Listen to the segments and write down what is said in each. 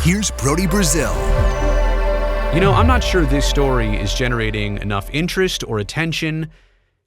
here's Brody Brazil. I'm not sure this story is generating enough interest or attention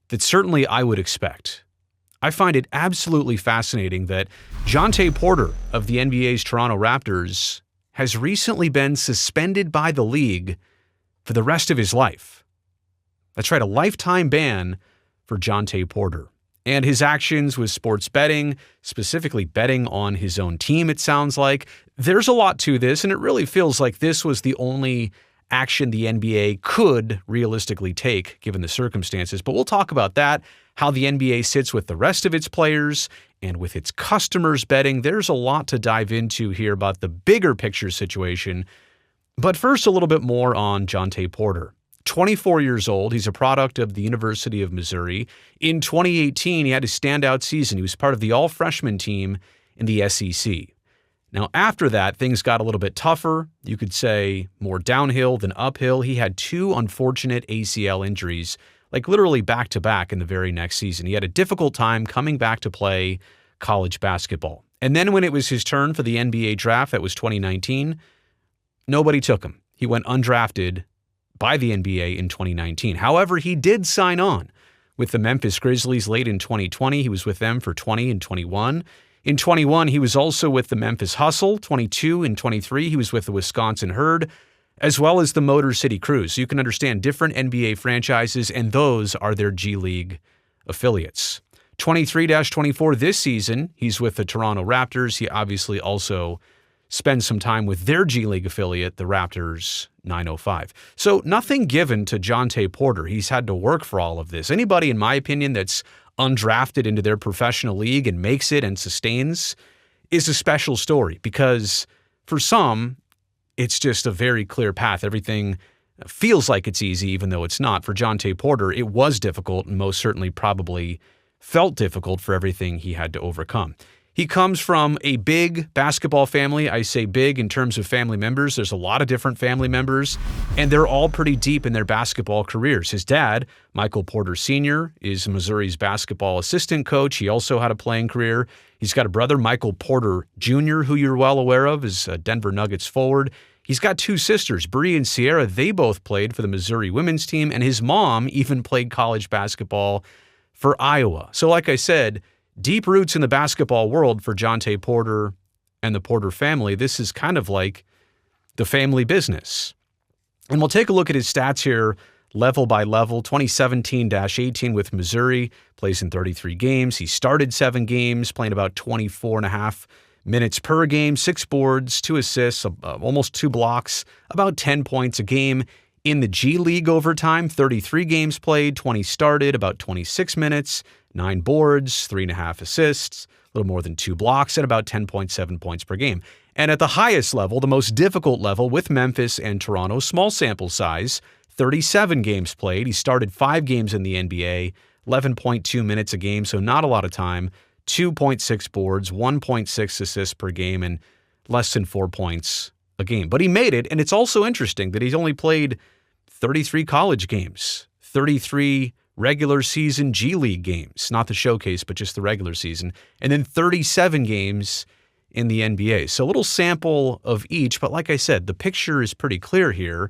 that certainly I would expect. I find it absolutely fascinating that Jontay Porter of the NBA's Toronto Raptors has recently been suspended by the league for the rest of his life. That's right, a lifetime ban for Jontay Porter. And his actions with sports betting, specifically betting on his own team, it sounds like. There's a lot to this, and it really feels like this was the only action the NBA could realistically take given the circumstances. But we'll talk about that, how the NBA sits with the rest of its players and with its customers betting. There's a lot to dive into here about the bigger picture situation. But first, a little bit more on Jontay Porter. 24 years old. He's a product of the University of Missouri. In 2018, he had a standout season. He was part of the all-freshman team in the SEC. Now, after that, things got a little bit tougher. You could say more downhill than uphill. He had two unfortunate ACL injuries, like literally back-to-back in the very next season. He had a difficult time coming back to play college basketball. And then when it was his turn for the NBA draft, that was 2019, nobody took him. He went undrafted by the NBA in 2019. However, he did sign on with the Memphis Grizzlies late in 2020. He was with them for 20 and 21. In 21, he was also with the Memphis Hustle. 22 and 23, he was with the Wisconsin Herd, as well as the Motor City Cruise. So you can understand different NBA franchises, and those are their G League affiliates. 23-24 this season, he's with the Toronto Raptors. He obviously also spends some time with their G League affiliate, the Raptors 905. So nothing given to Jontay Porter. He's had to work for all of this. Anybody, in my opinion, that's undrafted into their professional league and makes it and sustains is a special story, because for some, it's just a very clear path. Everything feels like it's easy, even though it's not. For Jontay Porter, it was difficult, and most certainly probably felt difficult for everything he had to overcome. He comes from a big basketball family. I say big in terms of family members. There's a lot of different family members, and they're all pretty deep in their basketball careers. His dad, Michael Porter Sr., is Missouri's basketball assistant coach. He also had a playing career. He's got a brother, Michael Porter Jr., who you're well aware of, is a Denver Nuggets forward. He's got two sisters, Bree and Sierra. They both played for the Missouri women's team, and his mom even played college basketball for Iowa. So like I said, deep roots in the basketball world for Jontay Porter and the Porter family. This is kind of like the family business. And we'll take a look at his stats here, level by level. 2017-18 with Missouri, plays in 33 games. He started 7 games, playing about 24 and a half minutes per game, 6 boards, 2 assists, almost 2 blocks, about 10 points a game. In the G League overtime, 33 games played, 20 started, about 26 minutes, 9 boards, 3.5 assists, a little more than 2 blocks, and about 10.7 points per game. And at the highest level, the most difficult level with Memphis and Toronto, small sample size, 37 games played. He started 5 games in the NBA, 11.2 minutes a game, so not a lot of time, 2.6 boards, 1.6 assists per game, and less than 4 points a game. But he made it, and it's also interesting that he's only played 33 college games, 33 regular season G League games, not the showcase, but just the regular season, and then 37 games in the NBA. So a little sample of each, but like I said, the picture is pretty clear here.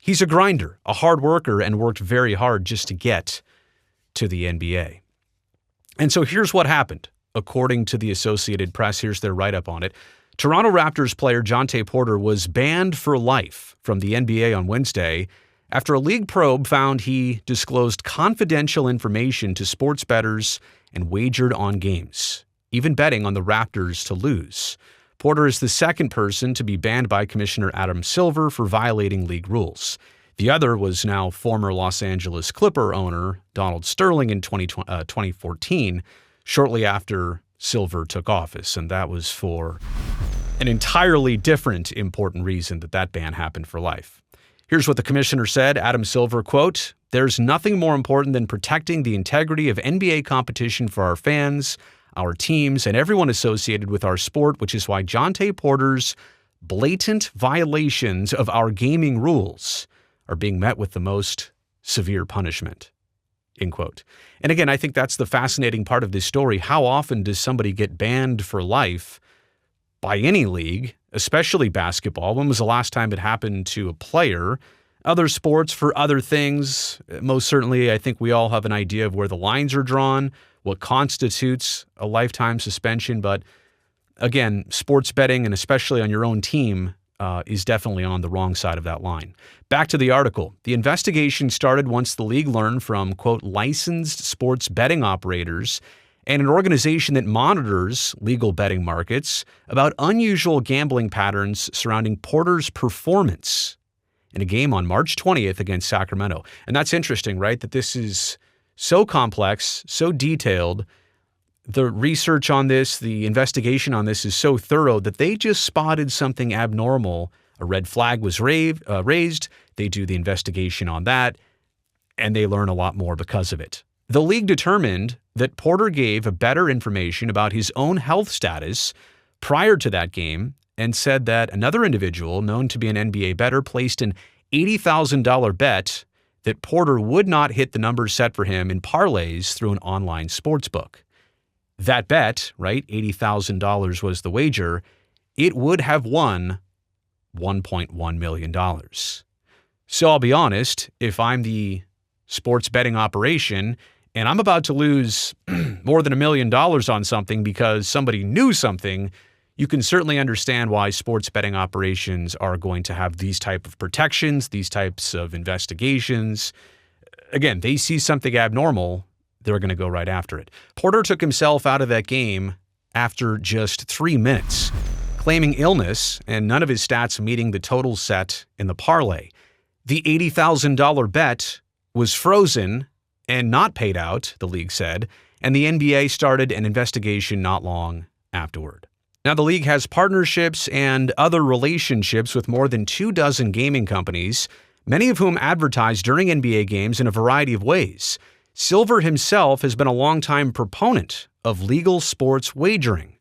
He's a grinder, a hard worker, and worked very hard just to get to the NBA. And so here's what happened. According to the Associated Press, here's their write-up on it. Toronto Raptors player Jontay Porter was banned for life from the NBA on Wednesday after a league probe found he disclosed confidential information to sports bettors and wagered on games, even betting on the Raptors to lose. Porter is the second person to be banned by Commissioner Adam Silver for violating league rules. The other was now former Los Angeles Clipper owner Donald Sterling in 2014, shortly after Silver took office, and that was for an entirely different important reason that ban happened for life. Here's what the commissioner said, Adam Silver, quote, "There's nothing more important than protecting the integrity of NBA competition for our fans, our teams, and everyone associated with our sport, which is why Jontay Porter's blatant violations of our gaming rules are being met with the most severe punishment." End quote. And again, I think that's the fascinating part of this story. How often does somebody get banned for life by any league especially basketball. When was the last time it happened to a player? Other sports for other things, most certainly, I think we all have an idea of where the lines are drawn, what constitutes a lifetime suspension. But again, sports betting, and especially on your own team, is definitely on the wrong side of that line. Back to the article. The investigation started once the league learned from, quote, licensed sports betting operators and an organization that monitors legal betting markets about unusual gambling patterns surrounding Porter's performance in a game on March 20th against Sacramento. And that's interesting, right? That this is so complex, so detailed. The research on this, the investigation on this is so thorough that they just spotted something abnormal. A red flag was raised. They do the investigation on that, and they learn a lot more because of it. The league determined that Porter gave a bettor information about his own health status prior to that game and said that another individual known to be an NBA bettor placed an $80,000 bet that Porter would not hit the numbers set for him in parlays through an online sportsbook. That bet, right, $80,000 was the wager, it would have won $1.1 million. So I'll be honest, if I'm the sports betting operation and I'm about to lose more than $1 million on something because somebody knew something, you can certainly understand why sports betting operations are going to have these type of protections, these types of investigations. Again, they see something abnormal, they're going to go right after it. Porter took himself out of that game after just 3 minutes, claiming illness and none of his stats meeting the total set in the parlay. The $80,000 bet was frozen and not paid out, the league said, and the NBA started an investigation not long afterward. Now, the league has partnerships and other relationships with more than 24 gaming companies, many of whom advertise during NBA games in a variety of ways. Silver himself has been a longtime proponent of legal sports wagering,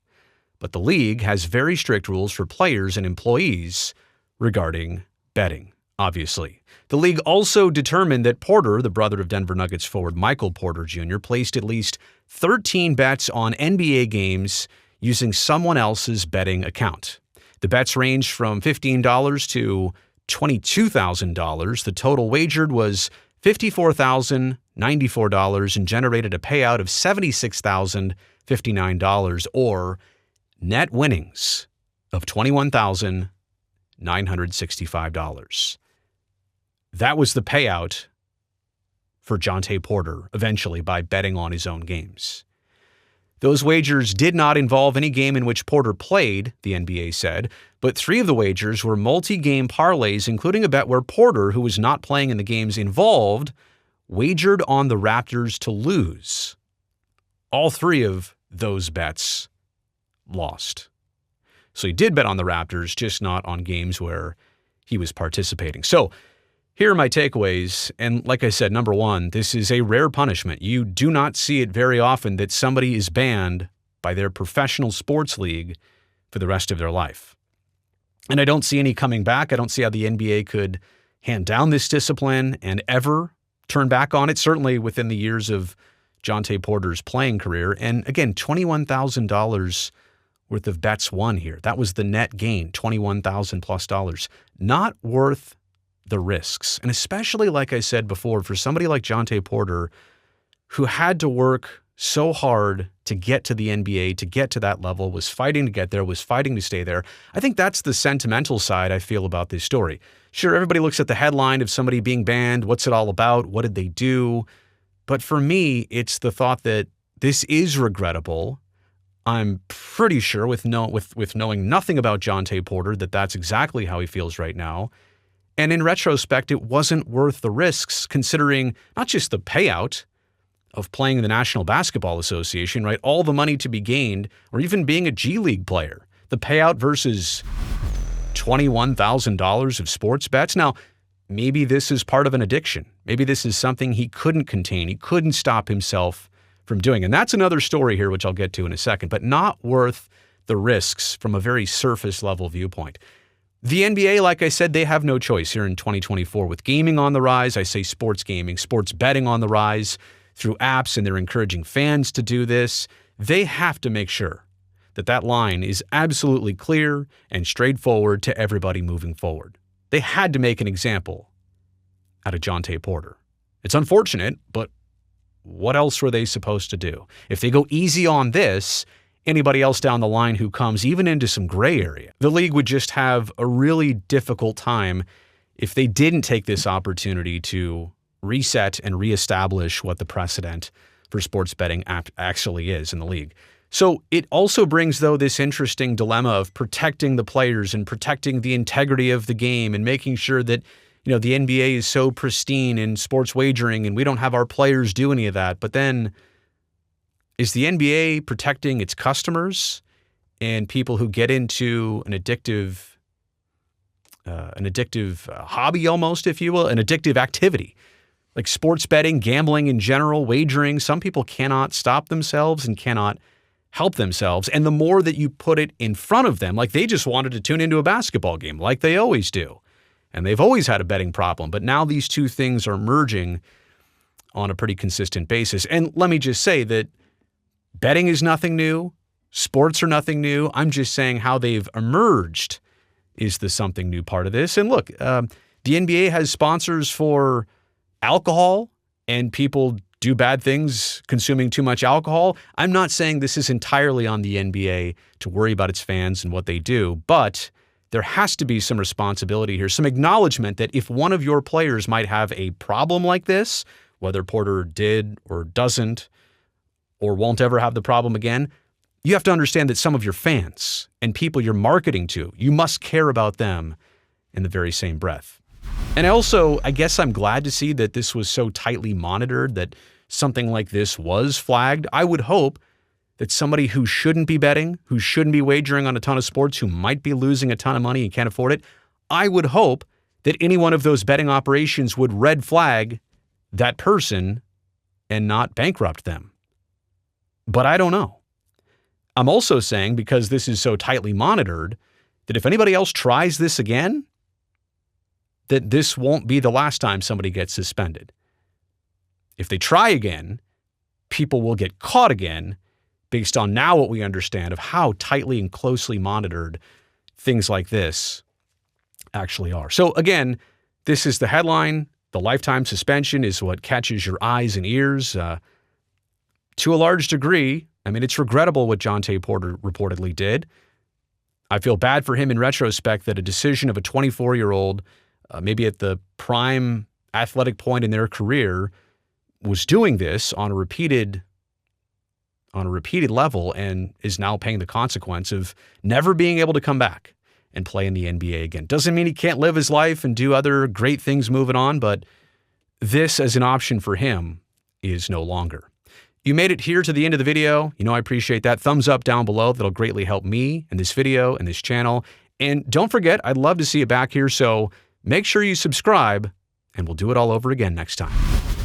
but the league has very strict rules for players and employees regarding betting, obviously. The league also determined that Porter, the brother of Denver Nuggets forward Michael Porter Jr., placed at least 13 bets on NBA games using someone else's betting account. The bets ranged from $15 to $22,000. The total wagered was $54,094 and generated a payout of $76,059, or net winnings of $21,965. That was the payout for Jontay Porter, eventually, by betting on his own games. Those wagers did not involve any game in which Porter played, the NBA said, but 3 of the wagers were multi-game parlays, including a bet where Porter, who was not playing in the games involved, wagered on the Raptors to lose. All 3 of those bets lost. So he did bet on the Raptors, just not on games where he was participating. So here are my takeaways. And like I said, number 1, this is a rare punishment. You do not see it very often that somebody is banned by their professional sports league for the rest of their life. And I don't see any coming back. I don't see how the NBA could hand down this discipline and ever turn back on it, certainly within the years of Jontay Porter's playing career. And again, $21,000 worth of bets won here. That was the net gain, $21,000 plus. Not worth the risks. And especially, like I said before, for somebody like Jontay Porter, who had to work so hard to get to the NBA, to get to that level, was fighting to get there, was fighting to stay there. I think that's the sentimental side I feel about this story. Sure, everybody looks at the headline of somebody being banned. What's it all about? What did they do? But for me, it's the thought that this is regrettable. I'm pretty sure with knowing nothing about Jontay Porter that that's exactly how he feels right now. And in retrospect, it wasn't worth the risks, considering not just the payout of playing in the National Basketball Association, right? All the money to be gained, or even being a G League player. The payout versus $21,000 of sports bets. Now, maybe this is part of an addiction. Maybe this is something he couldn't contain. He couldn't stop himself from doing. And that's another story here, which I'll get to in a second, but not worth the risks from a very surface level viewpoint. The NBA, like I said, they have no choice here in 2024. With gaming on the rise, I say sports gaming, sports betting on the rise through apps, and they're encouraging fans to do this. They have to make sure that line is absolutely clear and straightforward to everybody moving forward. They had to make an example out of Jontay Porter. It's unfortunate, but what else were they supposed to do? If they go easy on this, anybody else down the line who comes even into some gray area, the league would just have a really difficult time if they didn't take this opportunity to reset and reestablish what the precedent for sports betting actually is in the league. So it also brings, though, this interesting dilemma of protecting the players and protecting the integrity of the game and making sure that, the NBA is so pristine in sports wagering and we don't have our players do any of that. But then, is the NBA protecting its customers and people who get into an addictive hobby almost, if you will, an addictive activity? Like sports betting, gambling in general, wagering, some people cannot stop themselves and cannot help themselves. And the more that you put it in front of them, like they just wanted to tune into a basketball game like they always do. And they've always had a betting problem. But now these two things are merging on a pretty consistent basis. And let me just say that betting is nothing new. Sports are nothing new. I'm just saying how they've emerged is the something new part of this. And look, the NBA has sponsors for alcohol, and people do bad things consuming too much alcohol. I'm not saying this is entirely on the NBA to worry about its fans and what they do, but there has to be some responsibility here, some acknowledgement that if one of your players might have a problem like this, whether Porter did or doesn't or won't ever have the problem again, you have to understand that some of your fans and people you're marketing to, you must care about them in the very same breath. And also, I guess I'm glad to see that this was so tightly monitored, that something like this was flagged. I would hope that somebody who shouldn't be betting, who shouldn't be wagering on a ton of sports, who might be losing a ton of money and can't afford it, I would hope that any one of those betting operations would red flag that person and not bankrupt them. But I don't know. I'm also saying, because this is so tightly monitored, that if anybody else tries this again, that this won't be the last time somebody gets suspended. If they try again, people will get caught again based on now what we understand of how tightly and closely monitored things like this actually are. So again, this is the headline. The lifetime suspension is what catches your eyes and ears. To a large degree, I mean, it's regrettable what Jontay Porter reportedly did. I feel bad for him in retrospect that a decision of a 24-year-old, maybe at the prime athletic point in their career, was doing this on a repeated level and is now paying the consequence of never being able to come back and play in the NBA again. Doesn't mean he can't live his life and do other great things moving on, but this as an option for him is no longer. You made it here to the end of the video. I appreciate that. Thumbs up down below. That'll greatly help me in this video and this channel. And don't forget, I'd love to see you back here, so make sure you subscribe, and we'll do it all over again next time.